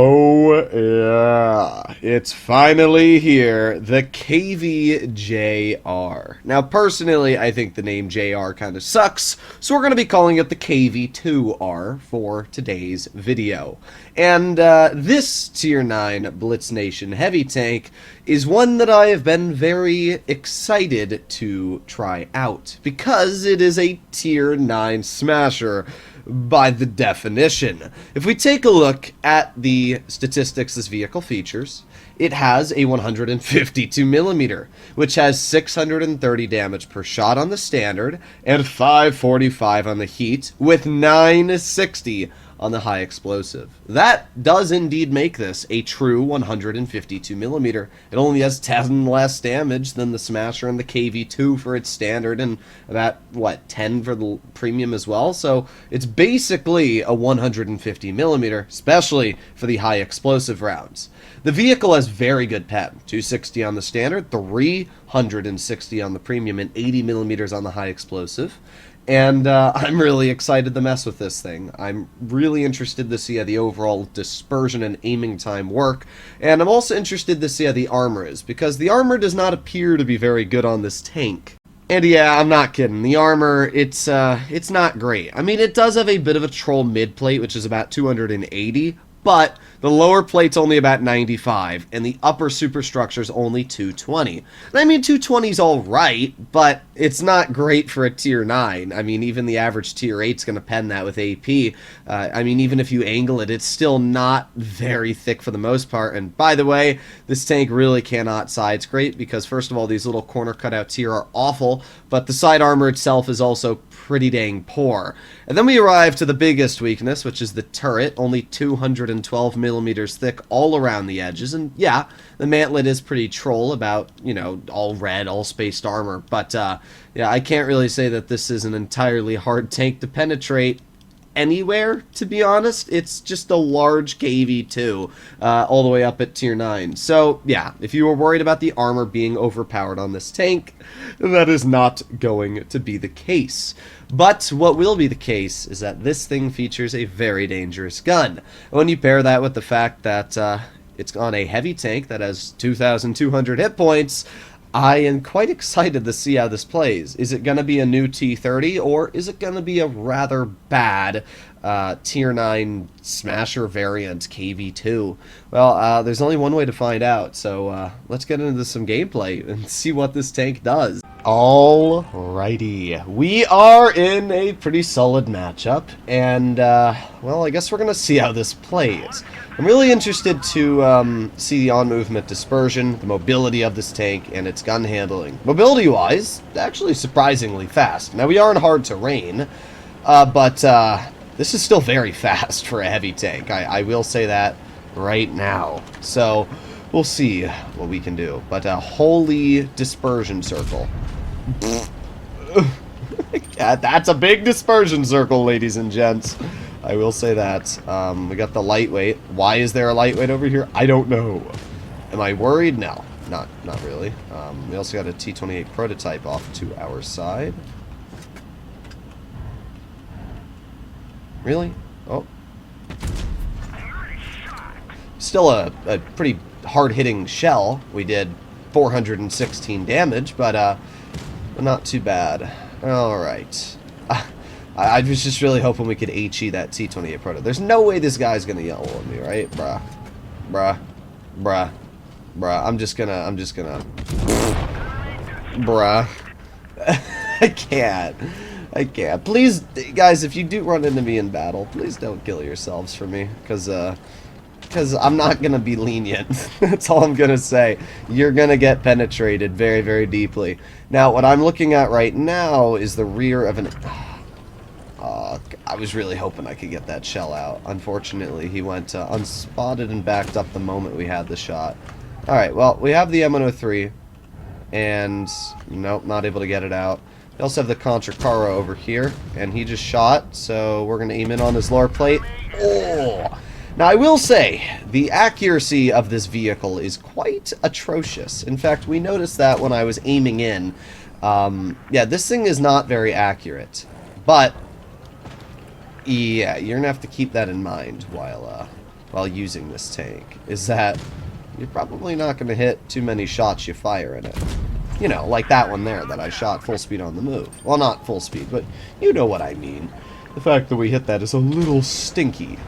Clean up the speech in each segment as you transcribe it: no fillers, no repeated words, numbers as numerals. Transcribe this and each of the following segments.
Oh yeah, it's finally here, the KV-JR. Now personally, I think the name JR kind of sucks, so we're going to be calling it the KV-2R for today's video. And this Tier 9 Blitz Nation heavy tank is one that I have been very excited to try out, because it is a Tier 9 smasher by the definition. If we take a look at the statistics this vehicle features, it has a 152mm, which has 630 damage per shot on the standard and 545 on the heat, with 960 on the high explosive. That does indeed make this a true 152mm. It only has 10 less damage than the Smasher and the KV-2 for its standard, and about, what, 10 for the premium as well? So it's basically a 150mm, especially for the high explosive rounds. The vehicle has very good pen, 260 on the standard, 360 on the premium, and 80mm on the high explosive. And I'm really excited to mess with this thing. I'm really interested to see how the overall dispersion and aiming time work. And I'm also interested to see how the armor is, because the armor does not appear to be very good on this tank. And yeah, I'm not kidding. The armor, it's not great. I mean, it does have a bit of a troll mid plate, which is about 280, but the lower plate's only about 95, and the upper superstructure's only 220. I mean, 220's alright, but it's not great for a Tier 9. I mean, even the average Tier 8's gonna pen that with AP. I mean, even if you angle it, it's still not very thick for the most part. And by the way, this tank really cannot side scrape, because first of all, these little corner cutouts here are awful, but the side armor itself is also pretty dang poor. And then we arrive to the biggest weakness, which is the turret, only 212mm thick all around the edges. And yeah, the mantlet is pretty troll, about, you know, all red, all spaced armor. But yeah, I can't really say that this is an entirely hard tank to penetrate anywhere, to be honest. It's just a large KV-2 all the way up at Tier 9. So yeah, if you were worried about the armor being overpowered on this tank, that is not going to be the case. But what will be the case is that this thing features a very dangerous gun. When you pair that with the fact that it's on a heavy tank that has 2,200 hit points, I am quite excited to see how this plays. Is it going to be a new T30, or is it going to be a rather bad Tier 9 Smasher variant KV-2? Well, there's only one way to find out, so let's get into some gameplay and see what this tank does. Alrighty, we are in a pretty solid matchup, and well, I guess we're going to see how this plays. I'm really interested to see the on-movement dispersion, the mobility of this tank, and its gun handling. Mobility-wise, actually surprisingly fast. Now, we are in hard terrain, but this is still very fast for a heavy tank. I will say that right now. So, we'll see what we can do. But holy dispersion circle. That's a big dispersion circle, ladies and gents. I will say that. We got the lightweight. Why is there a lightweight over here? I don't know. Am I worried? No, not really. We also got a T-28 prototype off to our side. Really? Oh. Still a pretty hard-hitting shell. We did 416 damage, but not too bad. Alright. I was just really hoping we could HE that T-28 proto. There's no way this guy's gonna yell at me, right? Bruh. Bruh. Bruh. Bruh. I'm just gonna... Bruh. I can't. Please, guys, if you do run into me in battle, please don't kill yourselves for me, because I'm not gonna be lenient. That's all I'm gonna say. You're gonna get penetrated very, very deeply. Now, what I'm looking at right now is the rear of an... I was really hoping I could get that shell out. Unfortunately, he went unspotted and backed up the moment we had the shot. Alright, well, we have the M103, and nope, not able to get it out. We also have the Contra Cara over here, and he just shot, so we're going to aim in on his lower plate. Oh! Now, I will say, the accuracy of this vehicle is quite atrocious. In fact, we noticed that when I was aiming in. Yeah, this thing is not very accurate, but... yeah, you're gonna have to keep that in mind while while using this tank is that you're probably not going to hit too many shots you fire in it. You know, like that one there that I shot full speed on the move. Well, not full speed, but you know what I mean. The fact that we hit that is a little stinky.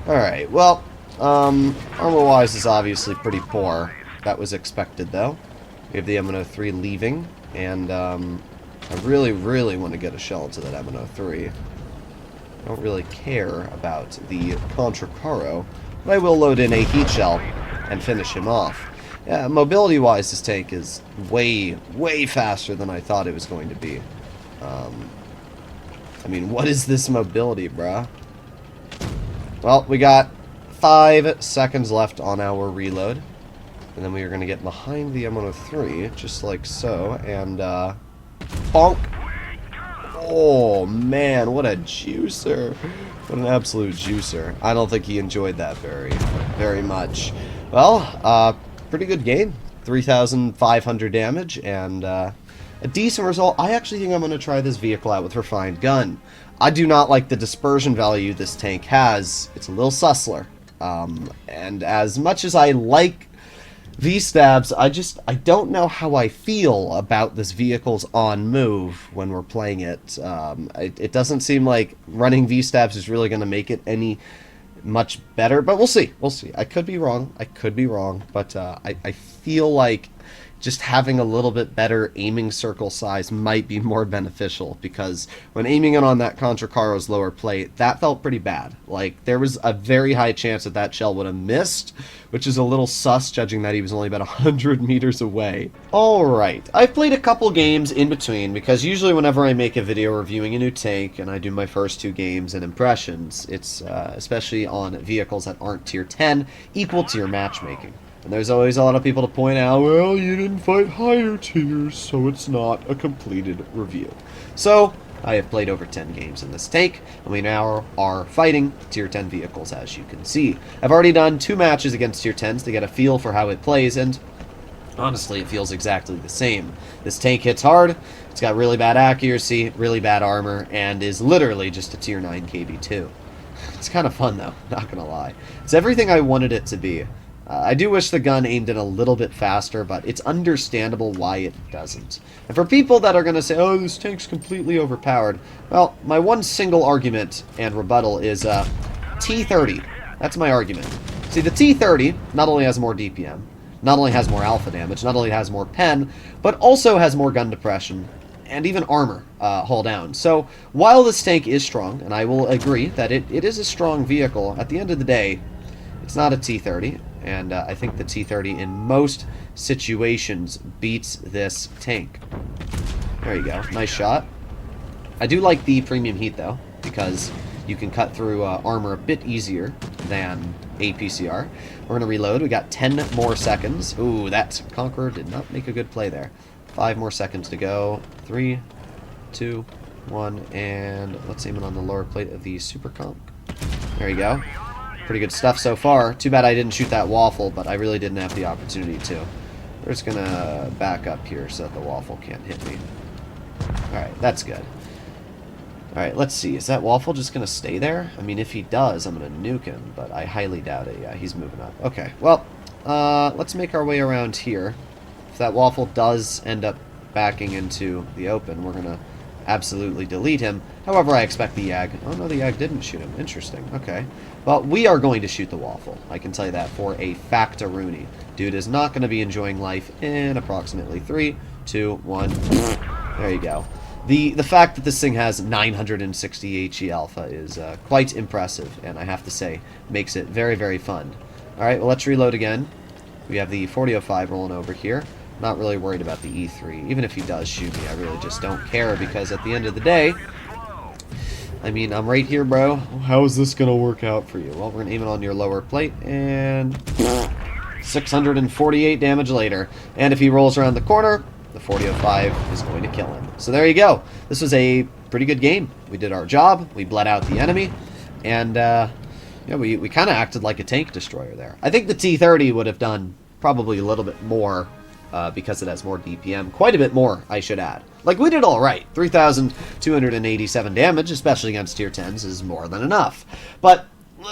Alright, well, armor-wise is obviously pretty poor. That was expected, though. We have the M103 leaving, and I really, really want to get a shell into that M103. I don't really care about the Contra Caro, but I will load in a heat shell and finish him off. Yeah, mobility-wise, this tank is way, way faster than I thought it was going to be. I mean, what is this mobility, bruh? Well, we got 5 seconds left on our reload. And then we are going to get behind the M103, just like so, and, bonk! Oh, man, what a juicer. What an absolute juicer. I don't think he enjoyed that very much. Well, pretty good game. 3,500 damage, and a decent result. I actually think I'm going to try this vehicle out with Refined Gun. I do not like the dispersion value this tank has. It's a little sussler. And as much as I like V-stabs, I don't know how I feel about this vehicle's on-move when we're playing it. It doesn't seem like running V-stabs is really going to make it any much better, but we'll see. We'll see. I could be wrong. But I feel like just having a little bit better aiming circle size might be more beneficial, because when aiming it on that Contra Caro's lower plate, that felt pretty bad. Like, there was a very high chance that that shell would have missed, which is a little sus, judging that he was only about 100 meters away. Alright, I've played a couple games in between, because usually whenever I make a video reviewing a new tank, and I do my first 2 games and impressions, it's, especially on vehicles that aren't tier 10, equal tier matchmaking. And there's always a lot of people to point out, well, you didn't fight higher tiers, so it's not a completed review. So, I have played over 10 games in this tank, and we now are fighting tier 10 vehicles, as you can see. I've already done 2 matches against tier 10s to get a feel for how it plays, and honestly, it feels exactly the same. This tank hits hard, it's got really bad accuracy, really bad armor, and is literally just a tier 9 KV-2. It's kind of fun, though, not gonna lie. It's everything I wanted it to be. I do wish the gun aimed in a little bit faster, but it's understandable why it doesn't. And for people that are going to say, oh, this tank's completely overpowered, well, my one single argument and rebuttal is T30. That's my argument. See, the T30 not only has more DPM, not only has more alpha damage, not only has more pen, but also has more gun depression and even armor hull down. So while this tank is strong, and I will agree that it is a strong vehicle, at the end of the day, it's not a T30, and I think the T30 in most situations beats this tank. There you go. Nice shot. I do like the premium heat, though, because you can cut through armor a bit easier than APCR. We're going to reload. We got 10 more seconds. Ooh, that Conqueror did not make a good play there. 5 more seconds to go. 3, 2, 1, and let's aim it on the lower plate of the Super Conk. There you go. Pretty good stuff so far. Too bad I didn't shoot that waffle, but I really didn't have the opportunity to. We're just going to back up here so that the waffle can't hit me. Alright, that's good. Alright, let's see. Is that waffle just going to stay there? I mean, if he does, I'm going to nuke him, but I highly doubt it. Yeah, he's moving up. Okay, well, let's make our way around here. If that waffle does end up backing into the open, we're going to absolutely delete him. However, I expect the Yag... Oh, no, the Yag didn't shoot him. Interesting. Okay. Well, we are going to shoot the waffle. I can tell you that for a fact-a-rooney. Dude is not going to be enjoying life in approximately 3, 2, 1. There you go. The fact that this thing has 960 HE alpha is quite impressive, and I have to say, makes it very, very fun. Alright, well, let's reload again. We have the 4005 rolling over here. Not really worried about the E3. Even if he does shoot me, I really just don't care, because at the end of the day, I mean, I'm right here, bro. How is this going to work out for you? Well, we're going to aim it on your lower plate, and 648 damage later. And if he rolls around the corner, the 4005 is going to kill him. So there you go. This was a pretty good game. We did our job. We bled out the enemy, and yeah, we kind of acted like a tank destroyer there. I think the T30 would have done probably a little bit more because it has more DPM. Quite a bit more, I should add. Like, we did all right. 3,287 damage, especially against tier 10s, is more than enough. But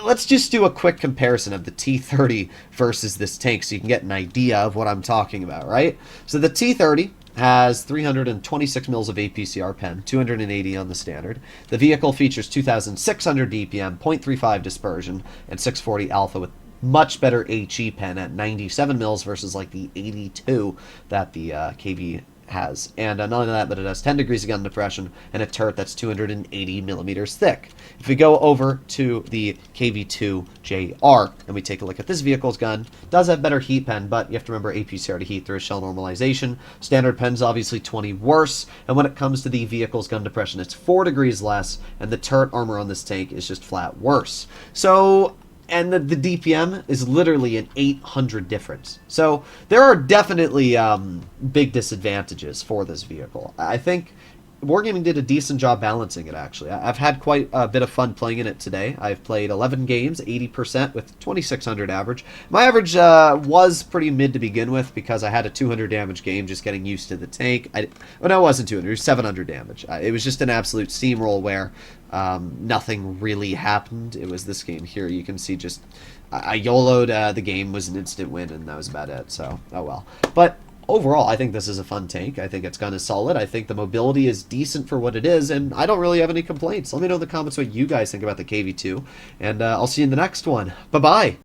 let's just do a quick comparison of the T-30 versus this tank so you can get an idea of what I'm talking about, right? So the T-30 has 326 mils of APCR pen, 280 on the standard. The vehicle features 2,600 DPM, 0.35 dispersion, and 640 alpha with much better HE pen at 97 mils versus like the 82 that the KV has. And not only that, but it has 10 degrees of gun depression and a turret that's 280 millimeters thick. If we go over to the KV-2 JR and we take a look at this vehicle's gun, it does have better heat pen, but you have to remember APCR to heat through a shell normalization. Standard pen's obviously 20 worse, and when it comes to the vehicle's gun depression, it's 4 degrees less, and the turret armor on this tank is just flat worse. So and the DPM is literally an 800 difference. So there are definitely big disadvantages for this vehicle. I think Wargaming did a decent job balancing it, actually. I've had quite a bit of fun playing in it today. I've played 11 games, 80% with 2,600 average. My average was pretty mid to begin with because I had a 200 damage game just getting used to the tank. No, it wasn't 200, it was 700 damage. It was just an absolute steamroll where nothing really happened. It was this game here. You can see just I YOLO'd the game, was an instant win, and that was about it. So, oh well. But overall, I think this is a fun tank. I think it's kind of solid. I think the mobility is decent for what it is, and I don't really have any complaints. Let me know in the comments what you guys think about the KV-2, and I'll see you in the next one. Bye-bye!